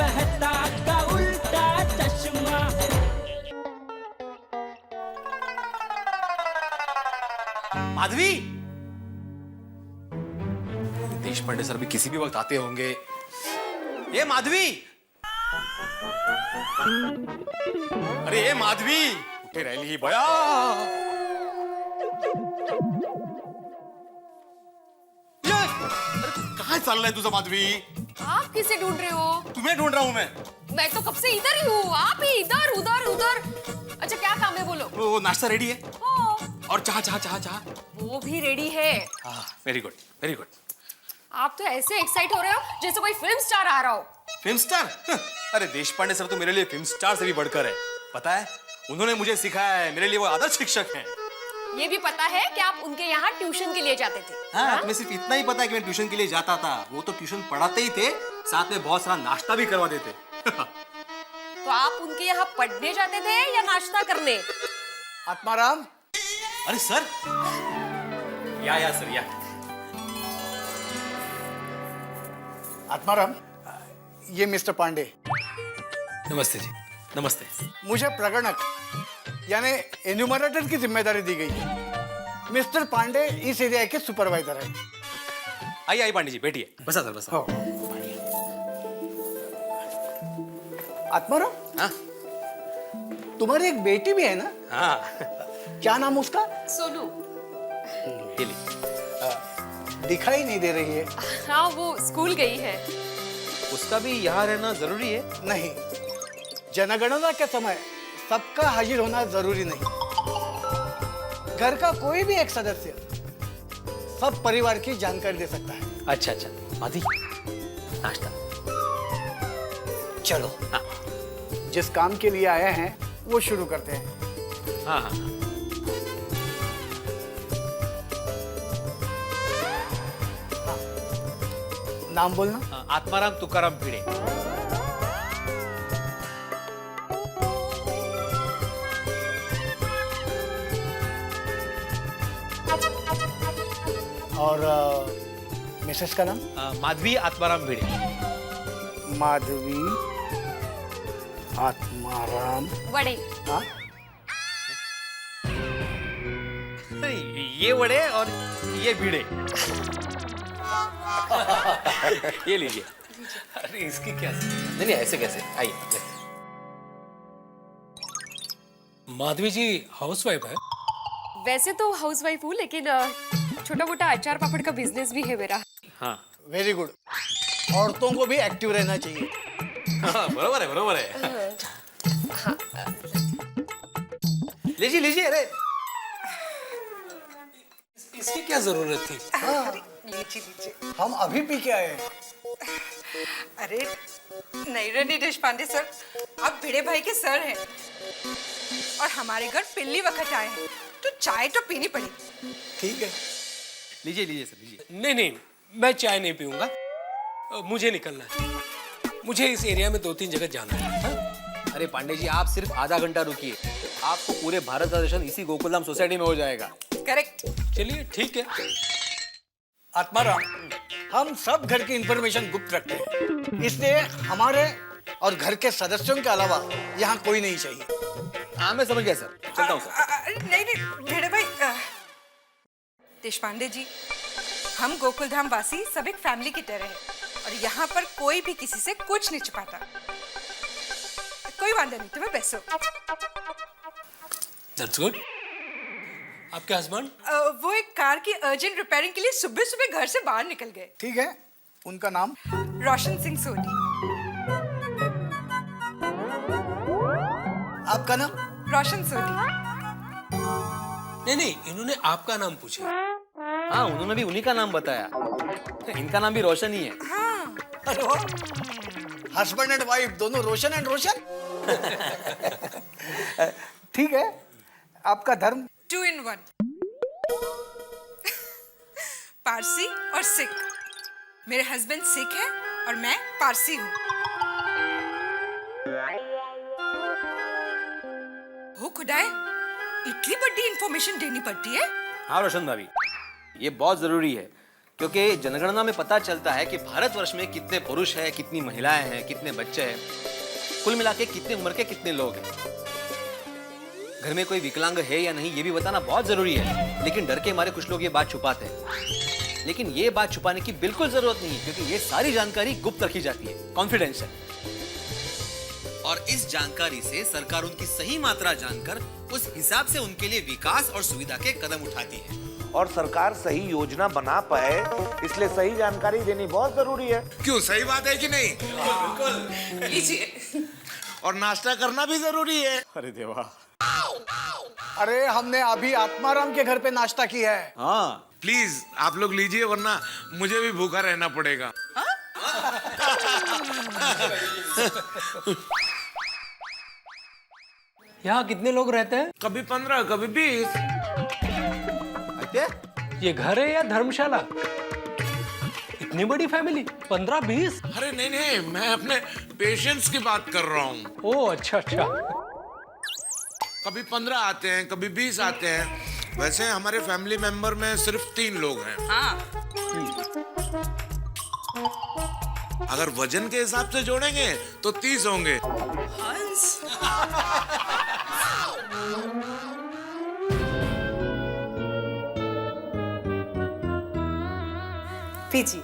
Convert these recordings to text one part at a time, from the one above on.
कहता का उल्टा चश्मा। माधवी, देशपांडे सर भी किसी भी वक्त आते होंगे। ये माधवी, अरे ये माधवी, उठे रही बया। कहाँ चल रहा है तुझा माधवी? आप किसे ढूंढ रहे हो? तुम्हें ढूंढ रहा हूँ मैं तो कब से इधर ही हूँ, आप ही इधर उधर उधर। अच्छा क्या काम है बोलो? वो नाश्ता रेडी है ओ, और चाह चाह चाह चाह। वो भी रेडी है। Very good very good. आप तो ऐसे एक्साइट हो रहे हो जैसे कोई फिल्म स्टार आ रहा हो। Film star? अरे देशपांडे सर तो मेरे लिए फिल्म स्टार से भी बढ़कर है। पता है, उन्होंने मुझे सिखाया है, मेरे लिए वो आदर्श शिक्षक हैं। ये भी पता है कि आप उनके यहाँ ट्यूशन के लिए जाते थे। हाँ, तुम्हें सिर्फ इतना ही पता है कि मैं ट्यूशन के लिए जाता था। वो तो ट्यूशन पढ़ाते ही थे, साथ में बहुत सारा नाश्ता भी करवा देते। तो आप उनके यहाँ पढ़ने जाते थे या नाश्ता करने? आत्माराम। अरे सर, या सर या। आत्माराम, ये मिस्टर पांडे। नमस्ते जी, नमस्ते। मुझे प्रगणक यानी एन्यूमरेटर की जिम्मेदारी दी गई है। मिस्टर पांडे इस एरिया के सुपरवाइजर है। आइए पांडे जी, बैठिए। बसा सर, बसा। आत्माराम, हाँ तुम्हारी एक बेटी भी है ना? हाँ। क्या नाम उसका? सोनू। दिखाई नहीं दे रही है। हाँ, वो स्कूल गई है। उसका भी यहाँ रहना जरूरी है? नहीं, जनगणना के समय सबका हाजिर होना जरूरी नहीं। घर का कोई भी एक सदस्य सब परिवार की जानकारी दे सकता है। अच्छा अच्छा, माधवी नाश्ता। चलो, हाँ जिस काम के लिए आए हैं वो शुरू करते हैं। हाँ हाँ। नाम बोलना। आत्माराम तुकाराम भिड़े। और मिसेस का नाम? माधवी आत्माराम भिड़े। माधवी आत्माराम वड़े। हाँ? ये वड़े और ये भिड़े। ये लीजिए। अरे इसकी क्या? नहीं ऐसे कैसे? आइए। माधवी जी हाउसवाइफ है? वैसे तो हाउसवाइफ हूँ, लेकिन छोटा मोटा अचार पापड़ का बिजनेस भी है मेरा। हाँ वेरी गुड। औरतों को भी एक्टिव रहना चाहिए। हाँ, बरोबर है बरोबर है। लीजिए लीजिए। अरे इसकी क्या जरूरत थी? लीजिए लीजिए। हम अभी पी के आए हैं। अरे नहीं रनी देशपांडे सर, आप भिड़े भाई के सर हैं और हमारे घर पहली वक्त आए हैं, तो चाय तो पीनी पड़ेगी। ठीक है, लीजिए लीजिए सर लीजिए। नहीं, मैं चाय नहीं पीऊंगा। मुझे निकलना है। मुझे इस एरिया में 2-3 जगह जाना है। हाँ? अरे पांडे जी, आप सिर्फ आधा घंटा रुकिए, आपको पूरे भारत का दर्शन इसी गोकुलधाम सोसाइटी में हो जाएगा। करेक्ट। चलिए ठीक है। आत्माराम, हम सब घर की इंफॉर्मेशन गुप्त रखते हैं, इसलिए हमारे और घर के सदस्यों के अलावा यहाँ कोई नहीं चाहिए। हाँ मैं समझ गया सर, चलता हूँ सर। नहीं भिड़े भाई, देशपांडे जी, हम गोकुलधाम वासी सब एक फैमिली की तरह है और यहाँ पर कोई भी किसी से कुछ नहीं छुपाता। कोई वांदा नहीं, तुम्हें बैसो। That's good. आपके हस्बैंड? वो एक कार की अर्जेंट रिपेयरिंग के लिए सुबह सुबह घर से बाहर निकल गए। ठीक है, उनका नाम? रोशन सिंह सोनी। आपका नाम? रोशन सोनी। नहीं, इन्होंने आपका नाम पूछा। हाँ, उन्होंने भी उन्हीं का नाम बताया। इनका नाम भी रोशन ही है। हाँ। अरे वाह, हस्बैंड एंड वाइफ दोनों रोशन एंड रोशन। ठीक है, आपका धर्म? 2 in 1। पारसी और सिख। मेरे हस्बैंड सिख है और मैं पारसी हूँ। हो खुदाए, इतनी बड़ी इंफॉर्मेशन देनी पड़ती है? हाँ रोशन भाभी, ये बहुत जरूरी है। क्योंकि जनगणना में पता चलता है कि भारतवर्ष में कितने पुरुष हैं, कितनी महिलाएं हैं, कितने बच्चे हैं, कुल मिला के कितने उम्र के कितने लोग हैं। घर में कोई विकलांग है या नहीं ये भी बताना बहुत जरूरी है, लेकिन डर के मारे कुछ लोग ये बात छुपाते हैं। लेकिन ये बात छुपाने की बिल्कुल जरूरत नहीं है, क्योंकि ये सारी जानकारी गुप्त रखी जाती है, कॉन्फिडेंशियल। और इस जानकारी से सरकार उनकी सही मात्रा जानकर उस हिसाब से उनके लिए विकास और सुविधा के कदम उठाती है। और सरकार सही योजना बना पाए इसलिए सही जानकारी देनी बहुत जरूरी है। क्यों, सही बात है कि नहीं? बिल्कुल। लीजिए। और नाश्ता करना भी जरूरी है। अरे देवा। अरे हमने अभी आत्माराम के घर पे नाश्ता किया है। हाँ प्लीज आप लोग लीजिए, वरना मुझे भी भूखा रहना पड़ेगा। यहाँ कितने लोग रहते हैं? कभी 15, कभी 20। ये घर है या धर्मशाला? इतनी बड़ी फैमिली, 15-20? अरे नहीं नहीं, मैं अपने पेशेंट्स की बात कर रहा हूँ। ओह अच्छा अच्छा। कभी 15 आते हैं, कभी 20 आते हैं। वैसे हमारे फैमिली मेंबर में सिर्फ 3 लोग हैं। अगर वजन के हिसाब से जोड़ेंगे तो 30 होंगे। पीजिए।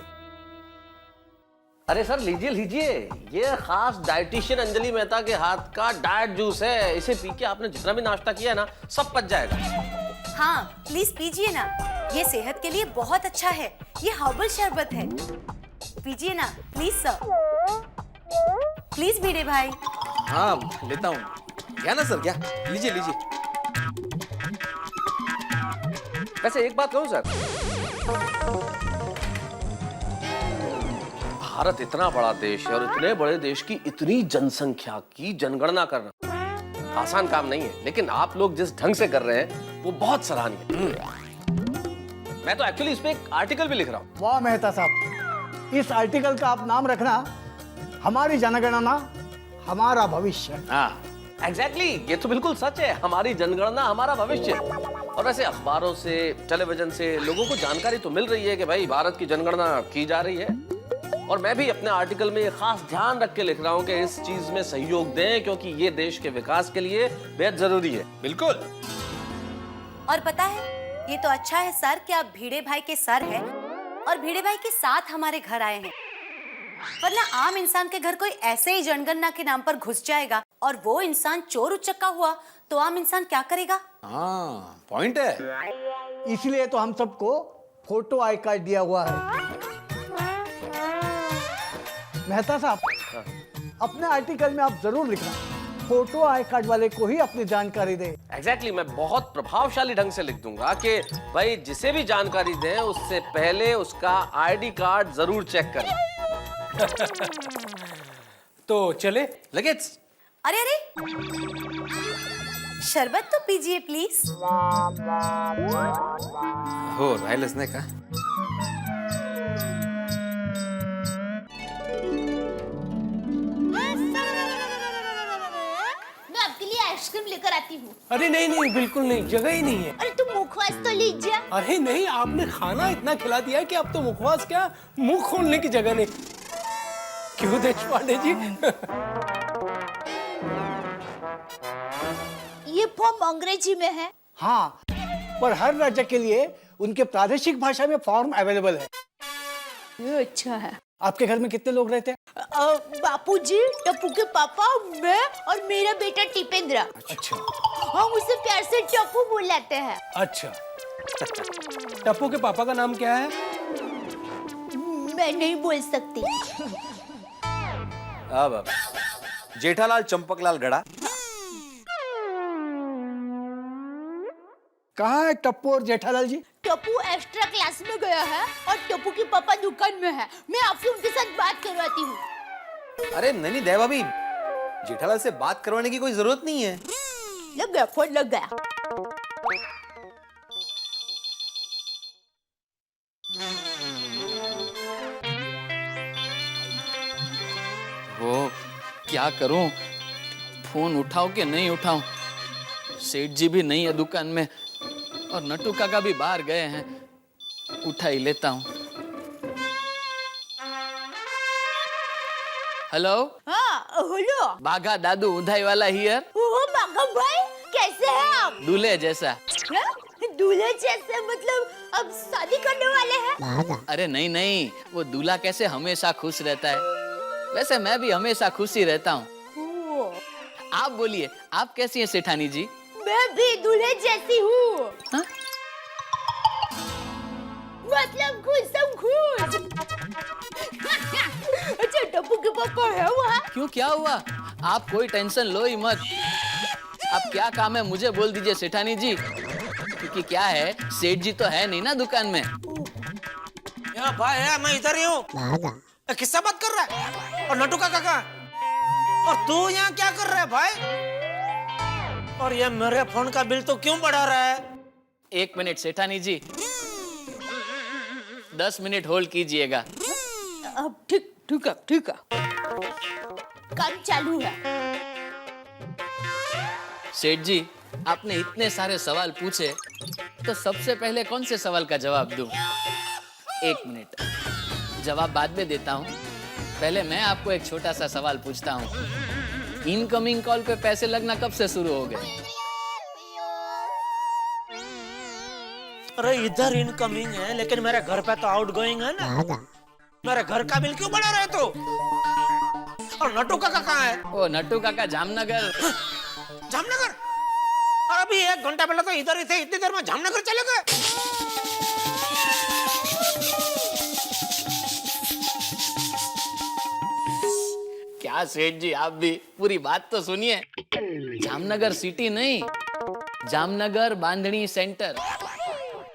अरे सर लीजिए लीजिए, ये खास डाइटिशियन अंजलि मेहता के हाथ का डाइट जूस है। इसे पी के आपने जितना भी नाश्ता किया है ना, सब पच जाएगा। हाँ प्लीज पीजिए ना, ये सेहत के लिए बहुत अच्छा है। ये हर्बल शरबत है, पीजिए ना प्लीज सर। प्लीज भिड़े भाई। हाँ लेता हूँ। क्या ना सर, क्या? लीजिए लीजिए। वैसे एक बात कहूँ सर, भारत इतना बड़ा देश है और इतने बड़े देश की इतनी जनसंख्या की जनगणना करना आसान काम नहीं है, लेकिन आप लोग जिस ढंग से कर रहे हैं वो बहुत सराहनीय है। मैं तो एक्चुअली इस पे एक आर्टिकल भी लिख रहा हूँ। वाह मेहता साहब, इस आर्टिकल का आप नाम रखना हमारी जनगणना हमारा भविष्य। हाँ एग्जैक्टली, ये तो बिल्कुल सच है, हमारी जनगणना हमारा भविष्य। और वैसे अखबारों से, टेलीविजन से लोगों को जानकारी तो मिल रही है कि भाई भारत की जनगणना की जा रही है, और मैं भी अपने आर्टिकल में खास ध्यान रख के लिख रहा हूँ कि इस चीज में सहयोग दें, क्योंकि ये देश के विकास के लिए बेहद जरूरी है। बिल्कुल। और पता है, ये तो अच्छा है सर कि आप भिड़े भाई के सर हैं और भिड़े भाई के साथ हमारे घर आए हैं, वरना आम इंसान के घर कोई ऐसे ही जनगणना के नाम पर घुस जाएगा और वो इंसान चोर उचक्का हुआ तो आम इंसान क्या करेगा? हाँ पॉइंट है। इसलिए तो हम सबको फोटो आई कार्ड दिया हुआ है। मेहता साहब, अपने आर्टिकल में आप जरूर लिखना, फोटो आई कार्ड वाले को ही अपनी जानकारी दे। एग्जैक्टली, मैं बहुत प्रभावशाली ढंग से लिख दूंगा कि भाई जिसे भी जानकारी दें उससे पहले उसका आईडी कार्ड जरूर चेक करें। तो चले? लगेज। अरे अरे, शरबत तो पीजिए प्लीज। हो राहिलच नाही का? मैं आपके लिए आइसक्रीम लेकर आती हूँ। अरे नहीं नहीं, बिल्कुल नहीं, जगह ही नहीं है। अरे तुम मुखवास तो लीजिए। अरे नहीं, आपने खाना इतना खिला दिया है कि अब तो मुखवास क्या, मुंह खोलने की जगह नहीं। क्यों देशपांडे जी? ये फॉर्म अंग्रेजी में है। हाँ, पर हर राज्य के लिए उनके प्रादेशिक भाषा में फॉर्म अवेलेबल है। ये अच्छा है। आपके घर में कितने लोग रहते हैं? बापूजी, टप्पू के पापा, मैं और मेरा बेटा टिपेंद्र। अच्छा। हम उसे प्यार से टप्पू बुलाते हैं। अच्छा। टप्पू के पापा का नाम क्या है? मैं नहीं बोल सकती। अब जेठालाल चंपकलाल गड़ा। कहाँ है टप्पू और जेठालाल जी? टप्पू एक्स्ट्रा क्लास में गया है और टप्पू के पापा दुकान में है। मैं आपसे उनके साथ बात करवाती हूँ। अरे नहीं नहीं देवा भाभी, जेठालाल से बात करवाने की कोई जरूरत नहीं है। लग गया, फोन लग गया। वो क्या करूं, फोन उठाऊं कि नहीं उठाऊं? सेठ जी भी नहीं है दुकान में और नट्टू काका भी बाहर गए हैं। उठा ही लेता हूं। हेलो हाँ हेलो। बाघा दादू उधाई वाला हियर। ओह बाघा भाई कैसे हैं आप? दूल्हे जैसा। हाँ? दूल्हे जैसे मतलब अब शादी करने वाले हैं? अरे नहीं नहीं, वो दूल्हा कैसे हमेशा खुश रहता है, वैसे मैं भी हमेशा खुश ही रहता हूँ। आप बोलिए, आप कैसी हैं सेठानी जी? मैं भी दूल्हे जैसी हूँ। हाँ? मतलब खुश। अच्छा टप्पू के पापा है वहाँ? क्यों, क्या हुआ? आप कोई टेंशन लो ही मत। अब क्या काम है मुझे बोल दीजिए सेठानी जी, क्योंकि क्या है, सेठ जी तो है नहीं ना दुकान में। यहाँ भाई है, मैं इधर ही हूँ। किससे बात कर रहा है? और नटू काका कहाँ? और तू यहाँ क्या कर रहा है भाई? और ये मेरे फोन का बिल तो क्यों बढ़ा रहा है? 1 मिनट सेठानी जी, 10 मिनट होल्ड कीजिएगा। अब ठीक है। काम चालू है। सेठ जी, आपने इतने सारे सवाल पूछे, तो सबसे पहले कौन से सवाल का जवाब दूं? 1 मिनट, जवाब बाद में देता हूँ। पहले मैं आपको एक छोटा सा सवाल पूछता हूँ, इनकमिंग कॉल पे पैसे लगना कब से शुरू हो गए? अरे इधर इनकमिंग है, लेकिन मेरे घर पे तो आउटगोइंग है ना। मेरे घर का बिल क्यों बढ़ा रहे तो? और नटू काका कहाँ है? ओ नट्टू काका जामनगर। जामनगर? और अभी 1 घंटा पहले तो इधर ही थे, इतनी देर में जामनगर चले गए? क्या सेठ जी, आप भी पूरी बात तो सुनिए। जामनगर सिटी नहीं, जामनगर बांधनी सेंटर,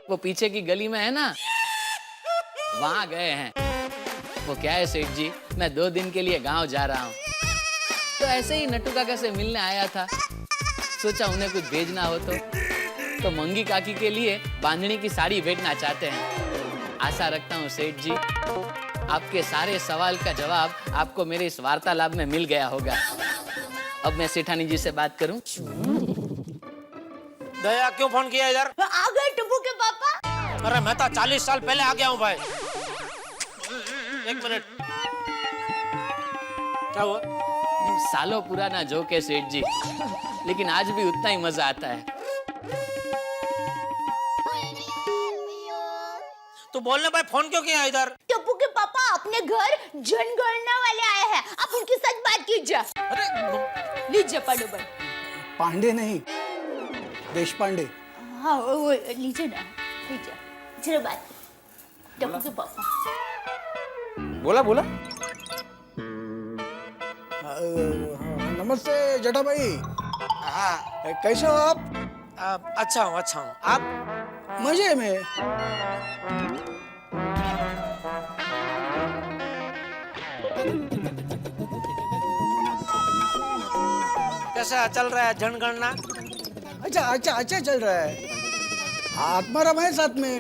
वो पीछे की गली में है ना, वहां गए हैं। वो क्या है सेठ जी, मैं 2 दिन के लिए गांव जा रहा हूँ, तो ऐसे ही नट्टू काका से मिलने आया था। सोचा उन्हें कुछ भेजना हो तो मंगी काकी के लिए बांधनी की साड़ी भेजना चाहते हैं। आशा रखता हूँ सेठ जी, आपके सारे सवाल का जवाब आपको मेरे इस वार्तालाप में मिल गया होगा। अब मैं सेठानी जी से बात करूं। दया क्यों फोन किया इधर? आ गए टप्पू के पापा। अरे मैं तो 40 साल पहले आ गया हूँ भाई। 1 मिनट, क्या हुआ? सालों पुराना जोक है सेठ जी, लेकिन आज भी उतना ही मजा आता है। तू बोलने भाई फोन क्यों किया इधर? टप्पू के पापा अपने घर जनगणना वाले आए हैं, आप उनके साथ बात कीजिए। अरे लीजिए पांडे। पांडे नहीं, देशपांडे। हाँ वो लीजिए ना, लीजिए जरा बात। टप्पू के पापा। बोला। नमस्ते जेठा भाई। हाँ कैसे हो आप? अच्छा हूँ। आप? मजे में। कैसा चल रहा है जनगणना? अच्छा चल रहा है। आत्माराम है साथ में,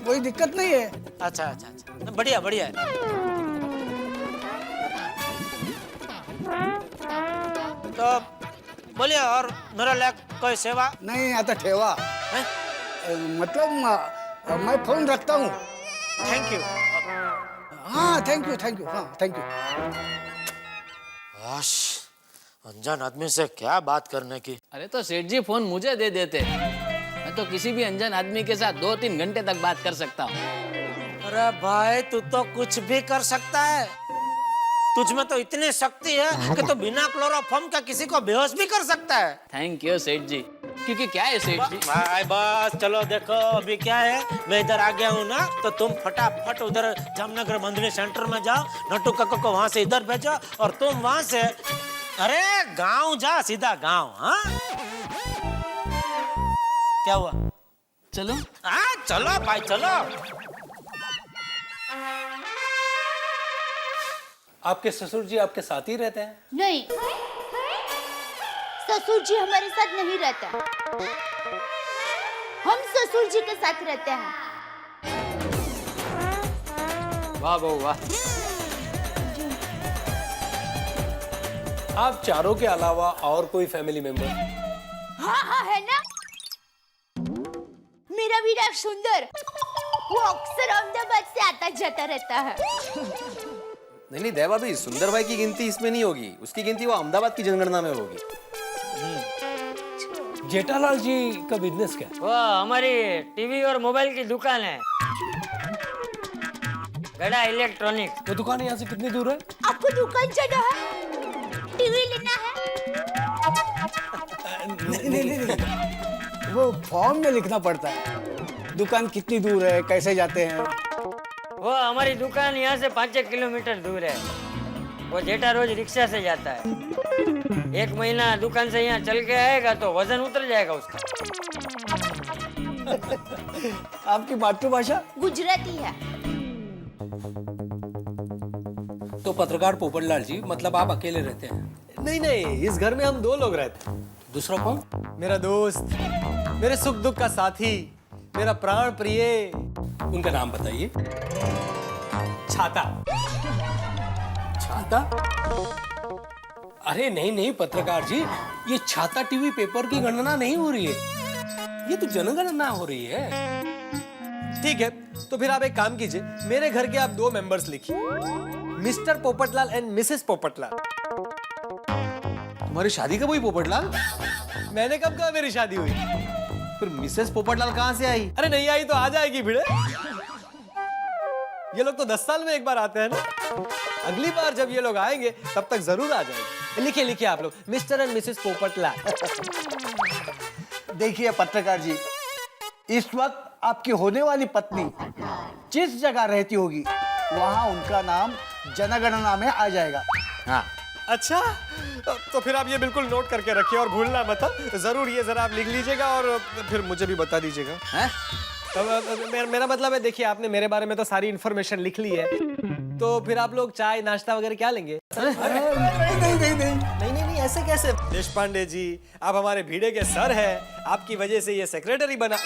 कोई दिक्कत नहीं है। अच्छा, बढ़िया है। तो बोलिए, और मेरा लायक कोई सेवा? नहीं आता ठेवा है? मतलब मैं फोन रखता हूँ। Thank you. हाँ थैंक यू। हाँ थैंक यू। अनजान आदमी से क्या बात करने की। अरे तो सेठ जी फोन मुझे दे देते, मैं तो किसी भी अनजान आदमी के साथ 2-3 घंटे तक बात कर सकता हूँ। अरे भाई तू तो कुछ भी कर सकता है, तुझमें तो इतनी शक्ति है कि तू बिना क्लोरोफॉर्म का किसी को बेहोश भी कर सकता है। थैंक यू सेठ जी, क्योंकि क्या है सेठ जी, भाई बस चलो देखो अभी क्या है, मैं इधर आ गया हूँ ना, तो तुम फटाफट उधर जामनगर बंधनी सेंटर में जाओ, नट्टू काका को वहां से इधर भेजो, और तुम वहां से अरे गांव जा, सीधा गांव। हाँ क्या हुआ? चलो। हाँ चलो भाई चलो। आपके ससुर जी आपके साथ ही रहते हैं? नहीं, ससुर जी हमारे साथ नहीं रहते, हम ससुर जी के साथ रहते हैं। वाह बहू वाह। आप चारों के अलावा और कोई फैमिली मेंबर? हाँ है ना, मेरा वीरा सुंदर, वो अक्सर अहमदाबाद से आता जाता रहता है। नहीं नहीं देवा भाई, सुंदर भाई की गिनती इसमें नहीं होगी, उसकी गिनती वो अहमदाबाद की जनगणना में होगी। जेठालाल जी का बिजनेस क्या है? वो हमारी टीवी और मोबाइल की दुकान है, गड़ा इलेक्ट्रॉनिक्स। वो दुकान यहाँ से कितनी दूर है? आपको दुकान जाना है, टीवी लेना है? नहीं, वो फॉर्म में लिखना पड़ता है, दुकान कितनी दूर है, कैसे जाते हैं। वो हमारी दुकान यहाँ से 5-6 किलोमीटर दूर है। वो जेठा रोज रिक्शा से जाता है। 1 महीना दुकान से यहाँ चल के आएगा तो वजन उतर जाएगा उसका। आपकी मातृभाषा? गुजराती है। तो पत्रकार पोपटलाल जी, मतलब आप अकेले रहते हैं? नहीं नहीं, इस घर में हम 2 लोग रहते हैं। दूसरा कौन? मेरा दोस्त, मेरे सुख दुख का साथी, मेरा प्राण प्रिय। उनका नाम बताइए। छाता। छाता? अरे नहीं नहीं पत्रकार जी, ये छाता टीवी पेपर की गणना नहीं हो रही है, ये तो जनगणना हो रही है। ठीक है, तो फिर आप एक काम कीजिए, मेरे घर के आप 2 मेंबर्स लिखिए, mister Popatlal and Mrs Popatlal. तुम्हारी शादी कब हुई पोपटलाल? मैंने कब कहा मेरी शादी हुई? फिर मिसेस पोपटलाल कहाँ से आई? अरे नहीं आई तो आ जाएगी भिड़े। ये लोग तो 10 साल में एक बार आते हैं ना, अगली बार जब ये लोग आएंगे तब तक जरूर आ जाएंगे। लिखिए लिखिए आप लोग, मिस्टर एंड मिसेस पोपटलाल। देखिए पत्रकार जी, इस वक्त आपकी होने वाली पत्नी जिस जगह रहती होगी वहां उनका नाम जनगणना में आ जाएगा। हाँ अच्छा, तो फिर आप ये बिल्कुल नोट करके रखिए और भूलना मत, जरूर ये जरा आप लिख लीजिएगा और फिर मुझे भी बता दीजिएगा। मेरा मतलब है, देखिए आपने मेरे बारे में तो सारी इन्फॉर्मेशन लिख ली है, तो फिर आप लोग चाय नाश्ता वगैरह क्या लेंगे? नहीं, ऐसे कैसे? देश पांडे जी, आप हमारे भीड़े के सर हैं, आपकी वजह से ये सेक्रेटरी बना,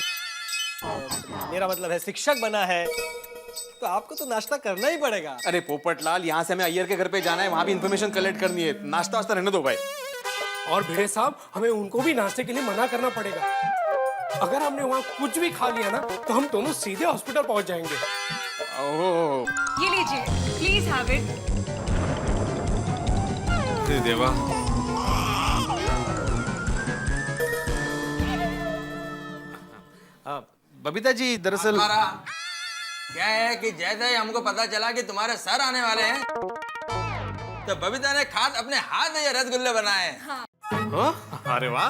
मेरा मतलब है शिक्षक बना है, तो आपको तो नाश्ता करना ही पड़ेगा। अरे पोपटलाल, यहाँ से हमें अय्यर के घर पे जाना है, वहाँ भी इन्फॉर्मेशन कलेक्ट करनी है, नाश्ता वास्ता रहने दो भाई। और भिड़े साहब, हमें उनको भी नाश्ते के लिए मना करना पड़ेगा। अगर हमने वहाँ कुछ भी खा लिया ना तो हम दोनों सीधे हॉस्पिटल पहुँच जाएंगे। ओह, ये लीजिए, प्लीज हैव इट। देवा, बबीता जी दरअसल क्या है कि जैसे ही हमको पता चला कि तुम्हारे सर आने वाले हैं, तो बबीता ने खास अपने हाथ में ये रसगुल्ले बनाए हैं। हाँ। अरे वाह,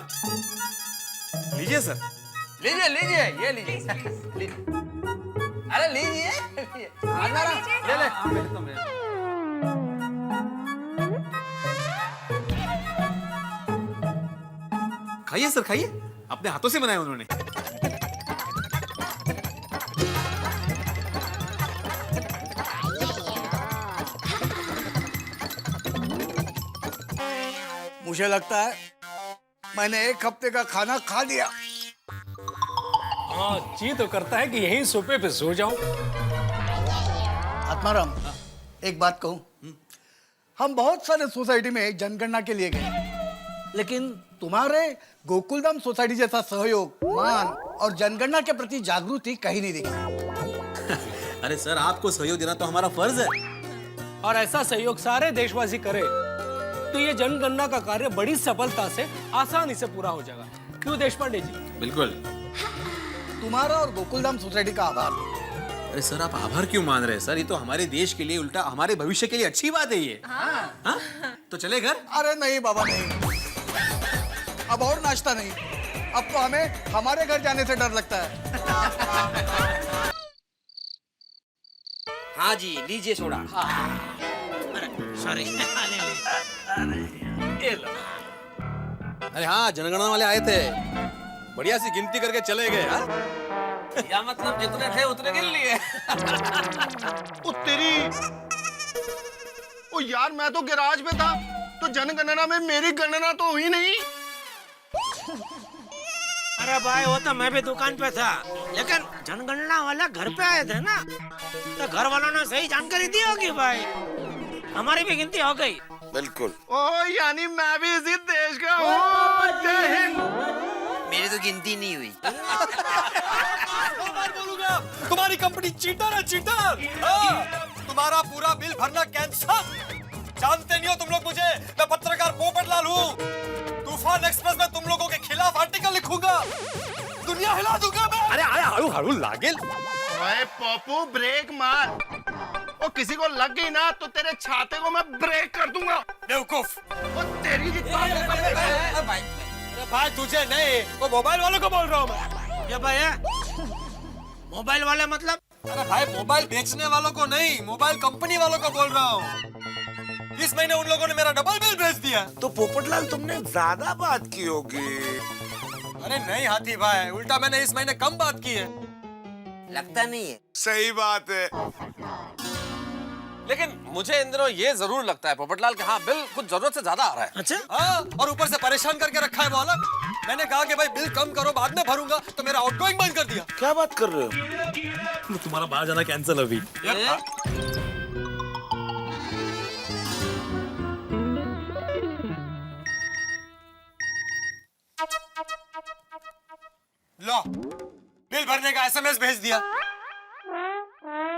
लीजिए सर। लीजिए लीजिए, ये लीजिए। अरे लीजिए, ले ले। खाइए सर, खाइए, अपने हाथों से बनाए उन्होंने। मुझे लगता है मैंने 1 हफ्ते का खाना खा लिया। हाँ, जी तो करता है कि यहीं सोफे पे सो जाऊं। आत्माराम, एक बात कहूं, हम बहुत सारे सोसाइटी में जनगणना के लिए गए, लेकिन तुम्हारे गोकुलधाम सोसाइटी जैसा सहयोग, मान और जनगणना के प्रति जागृति कहीं नहीं दिखी। अरे सर, आपको सहयोग देना तो हमारा फर्ज है, और ऐसा सहयोग सारे देशवासी करे तो ये जनगणना का कार्य बड़ी सफलता से आसानी से पूरा हो जाएगा। क्यों देश पांडे जी? बिल्कुल। तुम्हारा और गोकुलधाम सोसाइटी का आभार। अरे सर, आप आभार क्यों मान रहे हैं सर? ये तो हमारे देश के लिए, उल्टा हमारे भविष्य के लिए अच्छी बात है ये। हाँ? तो चले घर? अरे नहीं बाबा, नहीं, अब और नाश्ता नहीं, अब तो हमें हमारे घर जाने से डर लगता है। हाँ जी, लीजिए सोडा। सॉरी। अरे हाँ, जनगणना वाले आए थे, बढ़िया सी गिनती करके चले गए। या मतलब जितने थे उतने गिन लिए। ओ तेरी, ओ यार, मैं तो गैराज में था, तो जनगणना में मेरी गणना तो हुई नहीं। अरे भाई, वो तो मैं भी दुकान पे था, लेकिन जनगणना वाला घर पे आए थे ना, तो घर वालों ने सही जानकारी दी होगी भाई, हमारी भी गिनती हो गई। बिल्कुल। ओ यानी मैं भी इसी देश का हूँ। जय हिंद। मेरी तो गिनती नहीं हुई। तुम्हारी कंपनी चीटर है, चीटर। तुम्हारा पूरा बिल भरना कैंसल। जानते नहीं हो तुम लोग मुझे, मैं पत्रकार पोपटलाल हूँ। तूफान एक्सप्रेस में तुम लोगों के खिलाफ आर्टिकल लिखूंगा, दुनिया हिला दूंगा मैं। अरे अरे हड़ू हड़ू लागेल। ओए पप्पू ब्रेक मार, वो किसी को लग गई ना तो तेरे छाते को मैं ब्रेक कर दूंगा। बेवकूफ। वो तेरी भाई भाई तुझे नहीं, वो मोबाइल वालों को बोल रहा हूँ मैं। ये भाई है मोबाइल वाले मतलब? अरे भाई मोबाइल बेचने वालों को नहीं, मोबाइल कंपनी वालों को बोल रहा हूँ। इस महीने उन लोगों ने मेरा डबल बिल भेज दिया। तो पोपटलाल तुमने ज्यादा बात की होगी। अरे नहीं हाथी भाई, उल्टा मैंने इस महीने कम बात की है। लगता नहीं है। सही बात है। लेकिन मुझे इन दिनों ये जरूर लगता है पोपटलाल कि हाँ बिल कुछ जरूरत से ज्यादा आ रहा है। अच्छा? हाँ, और ऊपर से परेशान करके रखा है वो अलग। मैंने कहा कि भाई बिल कम करो, बाद में भरूंगा, तो मेरा आउटगोइंग बंद कर दिया। क्या बात कर रहे हो? तुम्हारा बाहर जाना कैंसिल अभी। लो, बिल भरने का एसएमएस भेज दिया।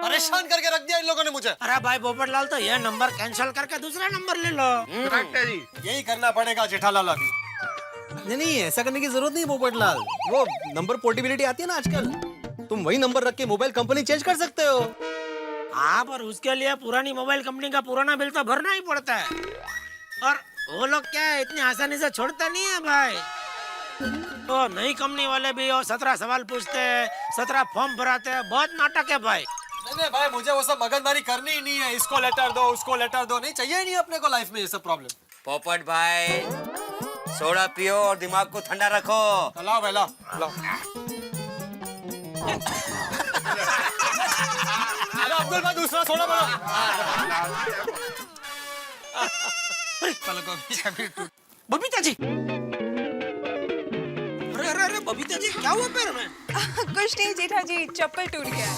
परेशान करके रख दिया इन लोगों ने मुझे। अरे भाई पोपटलाल, तो ये नंबर कैंसिल करके दूसरा नंबर ले लो। करेक्ट है जी, यही करना पड़ेगा जेठालाल अभी। नहीं ऐसा करने की जरूरत नहीं पोपटलाल, वो नंबर पोर्टेबिलिटी आती है ना आजकल, तुम वही नंबर रख के मोबाइल कंपनी चेंज कर सकते हो। हाँ, पर उसके लिए पुरानी मोबाइल कंपनी का पुराना बिल तो भरना ही पड़ता है। और वो लोग क्या है, इतनी आसानी से छोड़ता नहीं है भाई। तो नई कंपनी वाले भी 17 सवाल पूछते हैं, 17 फॉर्म भराते हैं, बहुत नाटक है भाई। नहीं भाई, मुझे वो सब मगजमारी करनी ही नहीं है। इसको लेटर दो, उसको लेटर दो, नहीं चाहिए नहीं अपने को लाइफ में ये सब प्रॉब्लम। पोपट भाई, सोडा पियो और दिमाग को ठंडा रखो। लाओ भाई, लाओ लाओ। अरे अब्दुल भाई, दूसरा सोडा बबीता जी, अरे अरे बबीता जी, क्या हुआ पैर में? कुछ नहीं जेठा जी, चप्पल टूट गया।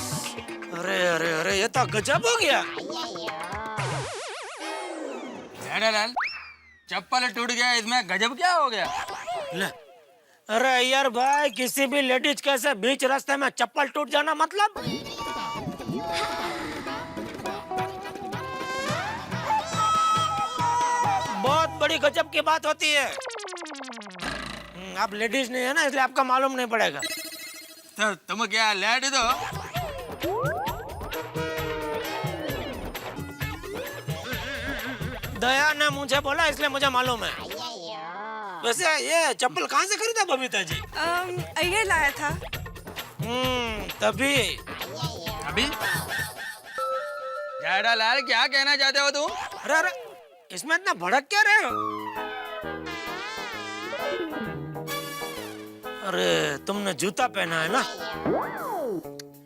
अरे अरे अरे, ये तो गजब हो गया। जेठालाल, चप्पल टूट गया, इसमें गजब क्या हो गया? ले, अरे यार भाई, किसी भी लेडीज कैसे बीच रास्ते में चप्पल टूट जाना मतलब? बहुत बड़ी गजब की बात होती है। आप लेडीज नहीं है ना, इसलिए आपका मालूम नहीं पड़ेगा। तो तुम क्या लेडी दो? दया ने मुझे बोला, इसलिए मुझे मालूम है। वैसे ये चप्पल कहाँ से खरीदा बबीता जी? अय्यर लाया था। तभी अभी जेठालाल, क्या कहना चाहते हो तुम? अरे अरे, इसमें इतना भड़क क्या रहे हो? अरे तुमने जूता पहना है ना?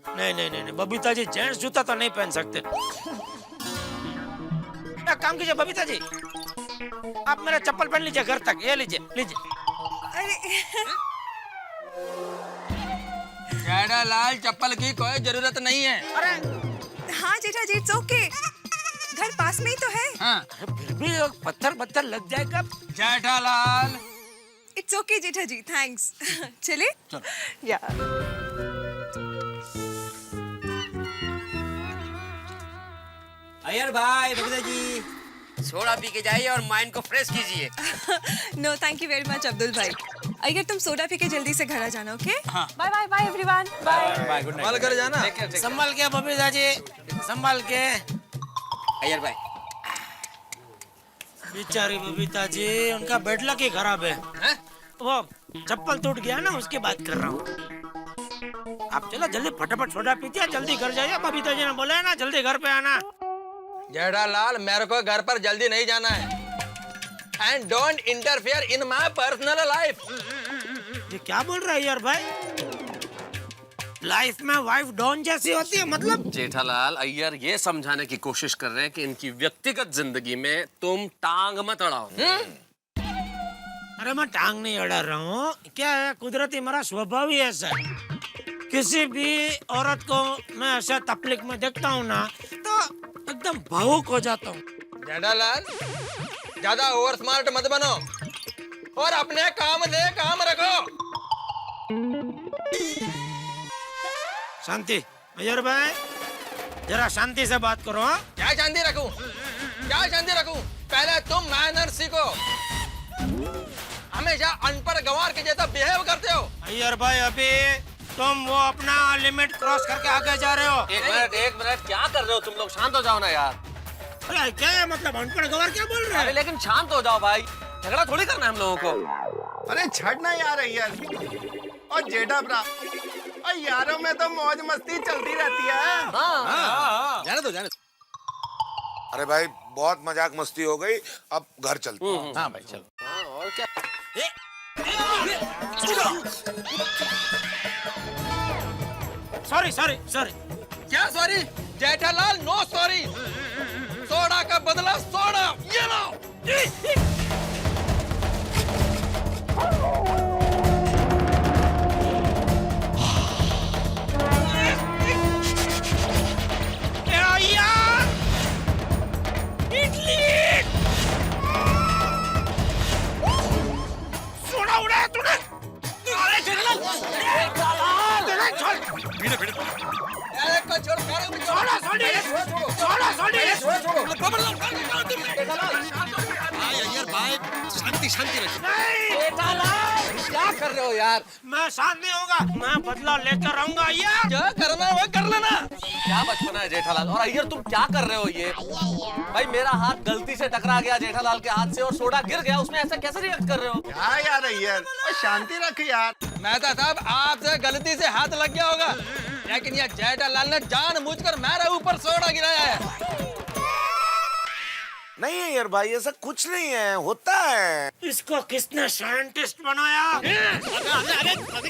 नहीं नहीं नहीं, बबीता जी जेंट्स जूता तो नहीं पहन सकते। एक काम कीजिए बबीता जी, आप मेरा चप्पल पहन लीजिए घर तक। ये लीजिए लीजिए। जेठालाल, चप्पल की कोई जरूरत नहीं है। अरे हाँ जेठा जी, इट्स ओके, घर पास में ही तो है। हाँ, फिर भी पत्थर लग जाएगा। Jethalal, it's okay Jetha ji, thanks. चले? या अय्यर भाई, बबीता जी, सोडा पी के जाइए और माइंड को फ्रेश कीजिए। No thank you very much Abdul भाई। अगर तुम सोडा पी के जल्दी से घर आ जाना, okay? Bye bye bye everyone, bye. Good night. कर जाना। संभाल के बबीता जी, संभाल के। अय्यर भाई, बेचारी बबीता जी, उनका बेड लक ही खराब है। वो चप्पल टूट गया ना, उसकी बात कर रहा हूँ। आप चलो जल्दी फटाफट सोडा पीते हैं, जल्दी घर जाइए। बबीता जी ने बोला है ना, जल्दी घर पे आना। जेठालाल, मेरे को घर पर जल्दी नहीं जाना है। And don't interfere in my personal life. ये क्या बोल रहा है यार भाई? लाइफ में वाइफ डॉन जैसी होती है मतलब? जेठालाल, अय्यर ये समझाने की कोशिश कर रहे हैं कि इनकी व्यक्तिगत जिंदगी में तुम टांग मत अड़ाओ। अरे मैं टांग नहीं अड़ा रहा हूँ, क्या है, कुदरती मेरा स्वभाव ही ऐसा है। किसी भी औरत को मैं ऐसा तकलीफ में देखता हूँ ना, तो एकदम भावुक हो जाता हूँ। जेठालाल, ज्यादा ओवर स्मार्ट मत बनो और अपने काम से काम रखो। शांति। अय्यर भाई, जरा शांति से बात करो। हाँ, क्या शांति रखूं? क्या शांति रखूं? पहले तुम मैनर सीखो। हमेशा अनपढ़ गंवार के जैसा बिहेव करते हो। अय्यर भाई, अभी तुम वो अपना लिमिट क्रॉस करके आगे जा रहे हो। एक मिनट, क्या कर रहे हो तुम लोग? शांत हो जाओ ना यार। अरे क्या है मतलब, अनपढ़ गंवार क्या बोल रहे अरे हैं? लेकिन शांत हो जाओ भाई, झगड़ा थोड़ी करना है हम लोगों को। अरे छड़ना यार यार और जेठा भरा और यारों में तो मौज मस्ती चलती रहती है। जाने दो, जाने दो। अरे भाई बहुत मजाक मस्ती हो गई, अब घर चलते हैं। हाँ भाई चलो। और क्या? Sorry sorry sorry. क्या sorry? Jethalal no sorry. Soda का बदला सोडा, ये लो। यार, इडली सोडा उड़ाया तूने। अरे जेठालाल, शांति शांति क्या कर रहे हो यार? मैं शांत नहीं होगा, मैं बदला लेकर आऊंगा यार। क्या करना है वो कर लेना। क्या बचपना है जेठालाल? और अय्यर तुम क्या कर रहे हो ये? भाई मेरा हाथ गलती से टकरा गया जेठालाल के हाथ से और सोडा गिर गया, उसमें ऐसा कैसे रिएक्ट कर रहे हो? क्या यार यार शांति रख यार। मेहता साहब, आपसे गलती से हाथ लग गया होगा, लेकिन ये जेठालाल ने जानबूझकर मेरे ऊपर सोडा गिराया है। नहीं है यार भाई, ऐसा कुछ नहीं है, होता है। इसको किसने साइंटिस्ट बनाया? अरे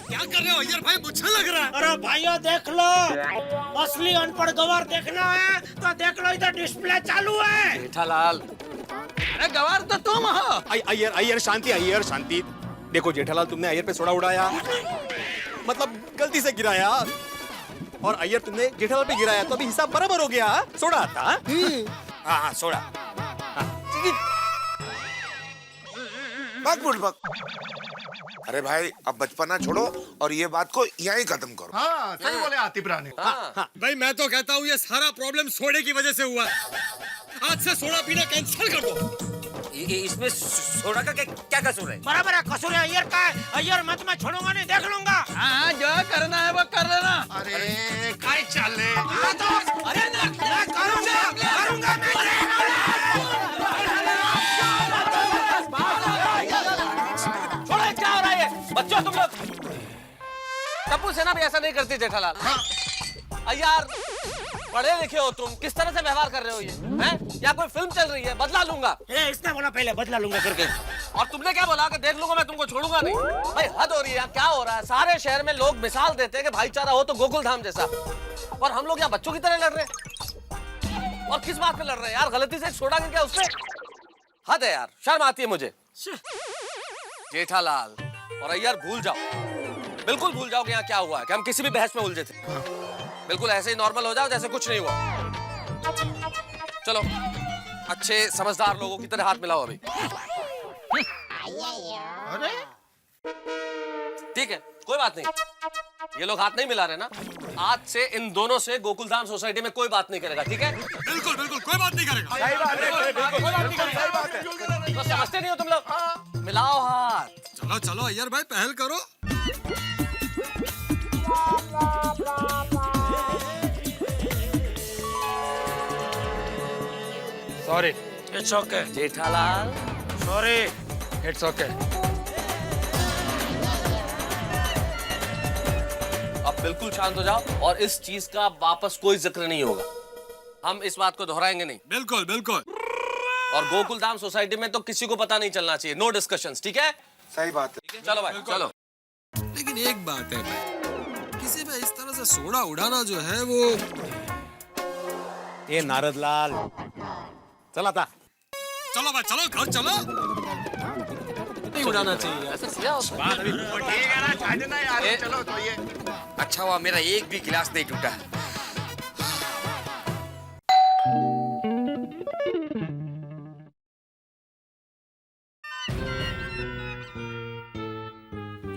क्या कर रहे हो यार भाई? मुझे लग रहा है। अरे भाइयों देख लो, असली अनपढ़ गवार देखना है तो देख लो, इधर डिस्प्ले चालू है। जेठालाल, अरे गवार तो तुम हो। अय्यर अय्यर शांति, अय्यर शांति। देखो जेठालाल, तुमने अय्यर पे सोडा उड़ाया, मतलब गलती से गिराया, और अय्यर तुमने जेठालाल पे गिराया, तो अभी हिसाब बराबर हो गया। सोडा आता। हाँ सोडा। बक बुड़बक। अरे भाई अब बचपना छोड़ो और ये बात को यहीं खत्म करो। हाँ सही बोले आतिफ रानी। भाई मैं तो कहता हूँ ये सारा प्रॉब्लम सोडे की वजह से हुआ। आज से सोडा पीना कैंसिल कर दो। इसमें सोडा का क्या कसूर है? बराबर है, कसूर है अय्यर का है। अय्यर मत, मैं छोड़ूंगा नहीं, देख लूंगा। हाँ, जो करना है वो कर लेना। अरे काय चले। अरे मैं करूंगा छोड़ो, क्या हो रहा है ये? बच्चों तुम लोग, टप्पू सेना भी ऐसा नहीं करती जेठालाल। यार पढ़े लिखे हो तुम, किस तरह से व्यवहार कर रहे हो ये? हैं? या कोई फिल्म चल रही है? बदला लूंगा। इसने बोला पहले बदला लूंगा करके, और तुमने क्या बोला कि देख लूंगा, मैं तुमको छोड़ूंगा नहीं। भाई हद हो रही है, क्या हो रहा है? सारे शहर में लोग मिसाल देते हैं कि भाईचारा हो तो गोकुल धाम जैसा, और हम लोग यहाँ बच्चों की तरह लड़ रहे हैं। और किस बात पे लड़ रहे हैं यार? गलती से सोडा गिर गया उसमें। हद है यार, शर्म आती है मुझे। जेठालाल और अय्यर भूल जाओ, बिल्कुल भूल जाओ कि यहाँ क्या हुआ है, कि हम किसी भी बहस में उलझे थे। बिल्कुल ऐसे ही नॉर्मल हो जाओ जैसे कुछ नहीं हुआ। चलो अच्छे समझदार लोगों की तरह हाथ मिलाओ अभी। अरे ठीक है, कोई बात नहीं, ये लोग हाथ नहीं मिला रहे ना। आज से इन दोनों से गोकुलधाम सोसाइटी में कोई बात नहीं करेगा, ठीक है? बिल्कुल बिल्कुल कोई बात नहीं करेगा। सही बात है। तो समझते नहीं हो तुम लोग? मिलाओ हाथ। चलो चलो अय्यर भाई, पहल करो। Sorry, it's okay. Jethalal, sorry, it's okay. अब बिल्कुल शांत हो जाओ और इस चीज का वापस कोई जिक्र नहीं होगा। हम इस बात को दोहराएंगे नहीं। बिल्कुल बिल्कुल। और गोकुलधाम सोसाइटी में तो किसी को पता नहीं चलना चाहिए। नो डिस्कशंस, ठीक है? सही बात है। चलो भाई चलो। लेकिन एक बात है भाई, किसी पे इस तरह से सोडा उड़ाना जो है वो, ये नारदलाल चला था। चलो भाई चलो, घर चलो। नहीं उड़ाना चाहिए ऐसा किया होता है। ठीक है ना, छाजना यार, चलो तो ये। अच्छा हुआ मेरा एक भी गिलास नहीं टूटा।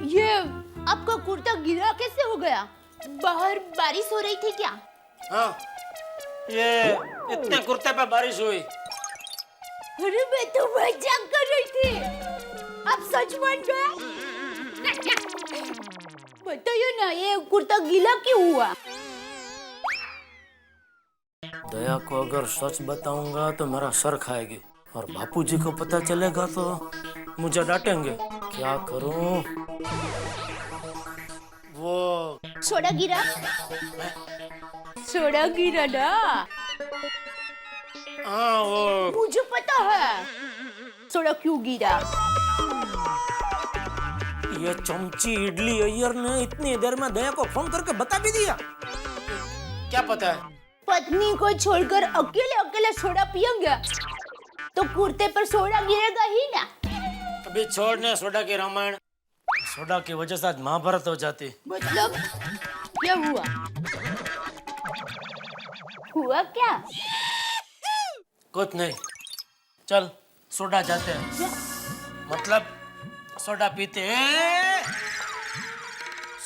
ये आपका कुर्ता गीला कैसे हो गया? बाहर बारिश हो रही थी क्या? हाँ ये इतने कुर्ते पे बारिश हुई। अरे मैं तो मजाक कर रही थी, आप सच मान गए? बताइए ना, ये कुर्ता गीला क्यों हुआ? दया को अगर सच बताऊंगा तो मेरा सर खाएगी, और बापूजी को पता चलेगा तो मुझे डांटेंगे। क्या करूं? वो सोडा गिरा, सोडा गिरा ना। हाँ, वो मुझे पता है सोडा क्यों गिरा। ये चमची इडली अय्यर ने इतनी देर में दया को फोन करके बता भी दिया। क्या पता है? पत्नी को छोड़कर अकेले अकेले सोडा पियेंगे तो कुर्ते पर सोडा गिरेगा ही ना। अभी छोड़ने सोडा की रामायण, सोडा की वजह से आज महाभारत हो जाती। मतलब क्या हुआ? हुआ क्या? कुछ नहीं, चल सोडा जाते हैं। मतलब सोडा पीते हैं,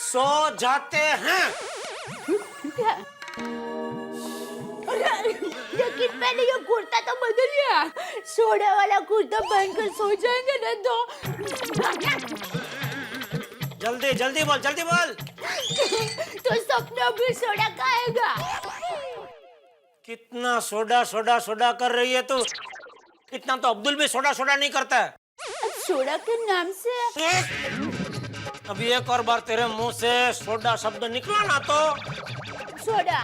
सो जाते हैं। क्या? लेकिन पहले ये कुर्ता तो बदलिए, सोडा वाला कुर्ता पहनकर सो जाएंगे ना तो। जल्दी जल्दी बोल, जल्दी बोल। तो सपना भी सोडा खाएगा। कितना सोडा सोडा सोडा कर रही है तू? इतना तो अब्दुल भी सोडा सोडा नहीं करता है। सोडा के नाम से अभी एक और बार तेरे मुंह से सोडा शब्द निकला ना तो सोडा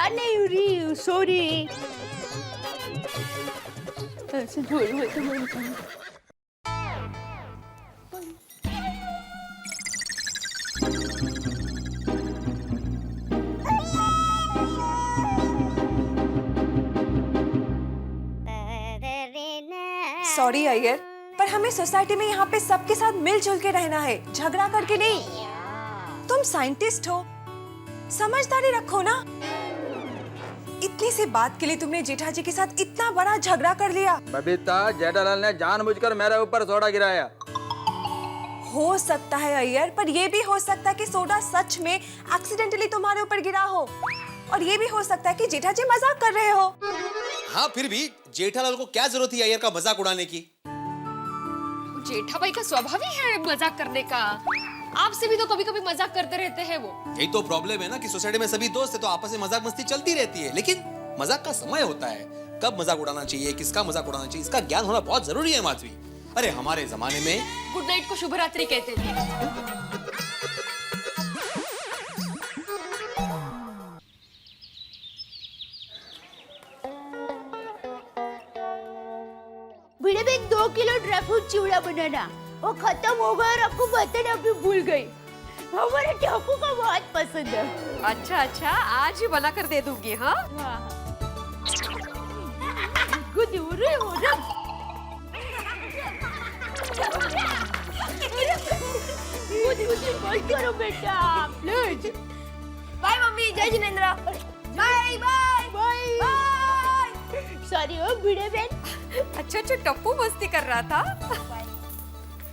नहीं रही, सॉरी। ऐसे थोड़ी हुए तो सॉरी अय्यर, पर हमें सोसाइटी में यहाँ पे सबके साथ मिलजुल के रहना है, झगड़ा करके नहीं। तुम साइंटिस्ट हो, समझदारी रखो ना। इतनी सी बात के लिए तुमने जेठाजी के साथ इतना बड़ा झगड़ा कर लिया। बबीता, जेठालाल ने जानबूझकर मेरे ऊपर सोडा गिराया। हो सकता है अय्यर, पर ये भी हो सकता है कि सोडा सच में एक्सीडेंटली तुम्हारे ऊपर गिरा हो, और ये भी हो सकता है कि जेठाजी मजाक कर रहे हो। हाँ, फिर भी जेठालाल को क्या जरूरत थी अय्यर का मजाक उड़ाने की? जेठा भाई का स्वभाव ही है मजाक करने का। आपसे भी तो कभी कभी मजाक करते रहते हैं वो। यही तो प्रॉब्लम है ना कि सोसाइटी में सभी दोस्त है तो आपस में मजाक मस्ती चलती रहती है, लेकिन मजाक का समय होता है, कब मजाक उड़ाना चाहिए, किसका मजाक उड़ाना चाहिए, इसका ज्ञान होना बहुत जरूरी है माधवी। अरे हमारे जमाने में गुड नाइट को शुभ रात्रि कहते थे। भिड़े में 2 किलो ड्राई फ्रूट चिवड़ा बनाना, वो खत्म हो गया और आपको बताना भी भूल गई। हमारे टप्पू को बहुत पसंद है। अच्छा अच्छा, आज ही बना कर दे दूंगी। हाँ गुड उरे उरे। मत करो बेटा प्लीज। बाय मम्मी, जय जिनेंद्र। Bye bye bye. सॉरी हो भिड़े बहन। अच्छा अच्छा, टप्पू मस्ती कर रहा था।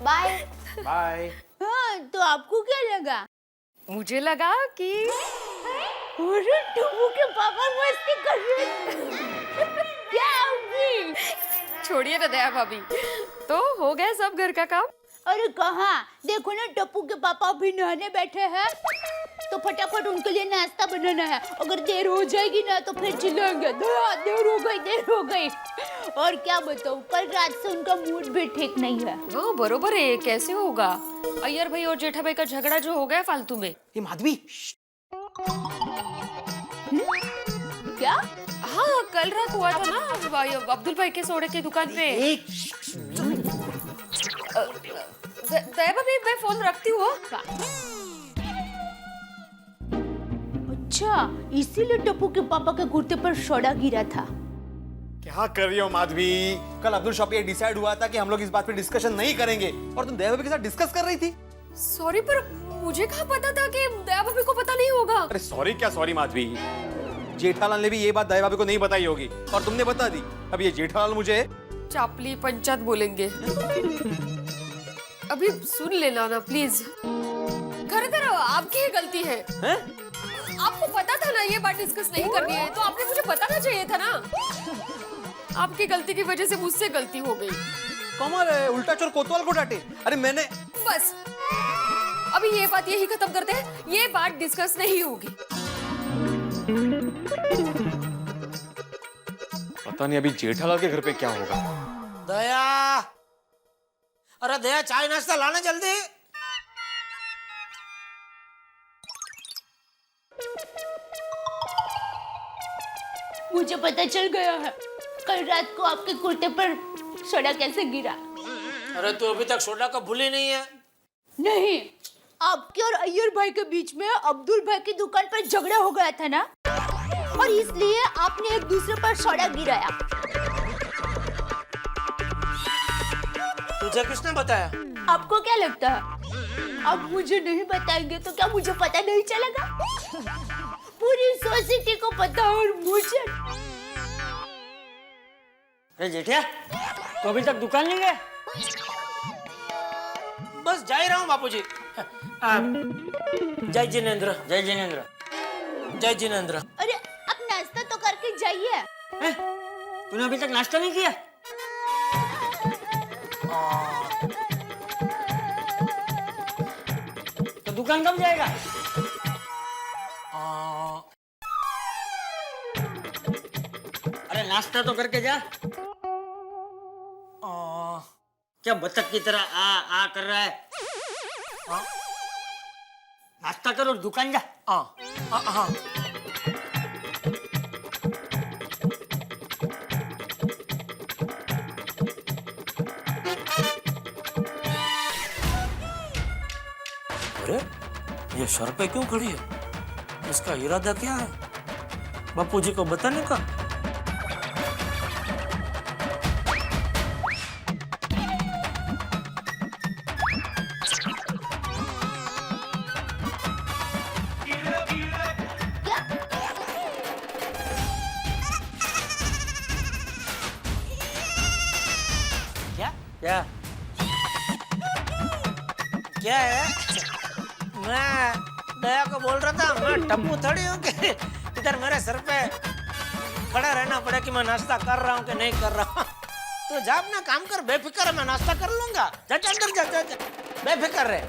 Bye bye. हाँ, तो आपको क्या लगा? मुझे लगा कि अरे टप्पू के पापा मस्ती कर रहे हैं। क्या होगी? छोड़िए ना दया भाभी, तो हो गया सब घर का काम। अरे कहाँ, देखो ना टप्पू के पापा अभी नहाने बैठे हैं, तो फटाफट उनके लिए नाश्ता बनाना है। अगर देर हो जाएगी ना तो फिर चिल्लाएंगे देर हो गई, देर हो गई। और क्या बताऊं, कल रात से उनका मूड भी ठीक नहीं है। वो बरोबर है, कैसे होगा? अय्यर भाई और जेठा भाई का झगड़ा जो हो गया फालतू में। ये माधवी क्या? हाँ, कल रात हुआ था ना अब्दुल भाई के सोडे की दुकान पे। दया भाभी, मैं फोन रखती हूँ। अच्छा, इसीलिए टप्पू के पापा के कुर्ते पर सोडा गिरा था। क्या कर रही हो माधवी? कल अब्दुल शॉप ये डिसाइड हुआ था कि हम लोग इस बात पे डिस्कशन नहीं करेंगे, और तुम दया भाभी के साथ डिस्कस कर रही थी। सॉरी, पर मुझे कहाँ पता था कि दया भाभी को पता नहीं होगा। अरे सॉरी क्या सॉरी माधवी, जेठालाल ने भी ये बात दया भाभी को नहीं बताई होगी और तुमने बता दी। अब ये जेठालाल मुझे चापली पंचायत बोलेंगे। अभी सुन लेना ना प्लीज। खरीदर आपकी ही गलती है। आपको पता था ना ये बात डिस्कस नहीं करनी है, तो आपने मुझे बताना चाहिए था ना। आपकी गलती की वजह से मुझसे गलती हो गई। कमाल है, उल्टा चोर कोतवाल को डांटे। अरे मैंने बस अभी ये बात यही खत्म करते हैं, ये बात डिस्कस नहीं होगी। पता नहीं अभी जेठालाल के घर पे क्या होगा। दया, अरे दया चाय नाश्ता लाना जल्दी। मुझे पता चल गया है कल रात को आपके कुर्ते पर सोडा कैसे गिरा। अरे तू अभी तक सोडा का भूली नहीं है। नहीं, आपके और अय्यर भाई के बीच में अब्दुल भाई की दुकान पर झगड़ा हो गया था ना, और इसलिए आपने एक दूसरे पर सोडा गिराया। तुझे किसने बताया? आपको क्या लगता है आप मुझे नहीं बताएंगे तो क्या मुझे पता नहीं चलेगा? पूरी सोसाइटी को पता है और मुझे। अरे जेठिया, तो अभी तक दुकान नहीं गए? बस जा ही रहा हूँ बापूजी। जय जिनेंद्र। जय जिनेंद्र। जय जिनेंद्र। अरे आप नाश्ता तो करके जाइए। तूने अभी तक नाश्ता नहीं किया? तो दुकान कब जाएगा? अरे नाश्ता तो करके जा। क्या बतख की तरह आ आ कर रहा है? नाश्ता करो और दुकान जा। हाँ। अरे ये सर पे क्यों खड़ी है? इसका इरादा क्या है? बापूजी को बताने का? क्या क्या है? मैं दया को बोल रहा था, मैं टप्पू थोड़ी हूँ कि इधर मेरे सर पे खड़ा रहना पड़े कि मैं नाश्ता कर रहा हूँ कि नहीं कर रहा हूँ। तो जा अपना काम कर, बेफिक्र है, मैं नाश्ता कर लूंगा। जा अंदर जा, बेफिक्र रहे।